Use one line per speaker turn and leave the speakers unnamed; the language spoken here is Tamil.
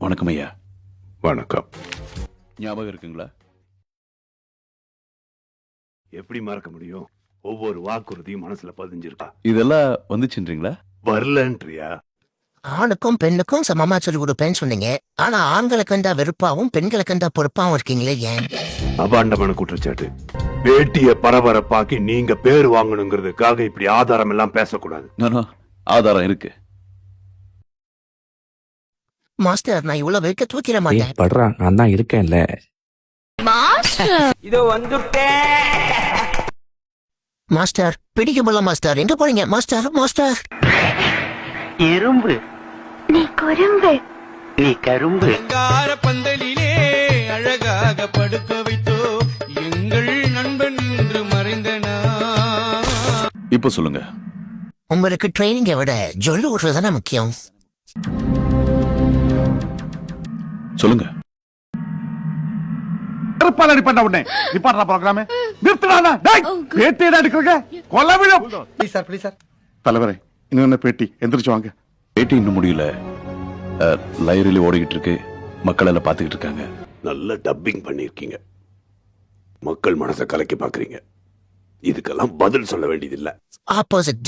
வணக்கம் ஐயா.
வணக்கம்.
ஞாபகம் இருக்குங்களா?
எப்படி மறக்க முடியும்? ஒவ்வொரு வாக்குறுதியும் மனசுல பதிஞ்சிருக்கா.
இதெல்லாம் வந்துச்சுன்றீங்களா?
வரலன்றியா?
ஆணுக்கும் பெண்ணுக்கும் சமமா சொல்லி கொடுப்பேன்னு சொன்னீங்க. ஆனா ஆண்களுக்கு கண்டா வெறுப்பாவும் பெண்களுக்கு கண்டா பொறுப்பாவும் இருக்கீங்களே, ஏன்?
அபாண்டமான குற்றச்சாட்டு. பேட்டிய பரபரப்பாக்கி நீங்க பேர் வாங்கணுங்கிறதுக்காக இப்படி ஆதாரம் எல்லாம் பேசக்கூடாது.
நானும் ஆதாரம் இருக்கு.
மாஸ்டர், நான் இவ்வளவு வைக்க தூக்கிட மாட்டேன்.
படுறா, நான் தான் இருக்கேன்ல.
மாஸ்டர் பிடிக்க முடியல மாஸ்டர். எங்க போறீங்க மாஸ்டர்? மாஸ்டர்
எறும்பு
நீ குறும்பு,
நீ கரும்பு.
பந்தலிலே அழகாக படுக்க வைத்தோ எங்கள் நண்பன் என்று மறைந்தனா.
இப்ப சொல்லுங்க.
உங்களுக்கு ட்ரைனிங்கை விட ஜொல்லு விடுறதுதானே முக்கியம்.
சொல்லுங்க.
தலைவரே, இன்னும் என்ன பேட்டி? எந்திரிச்சு வாங்க.
பேட்டி இன்னும் முடியல. லைப்ரரி ஓடிக்கிட்டு இருக்கு. மக்கள் எல்லாம் பாத்துக்கிட்டு இருக்காங்க.
நல்ல டப்பிங் பண்ணிருக்கீங்க. மக்கள் மனசை கலக்கி பாக்குறீங்க. இதுக்கெல்லாம் பதில் சொல்ல வேண்டியதில்லை.
ஆப்போசிட்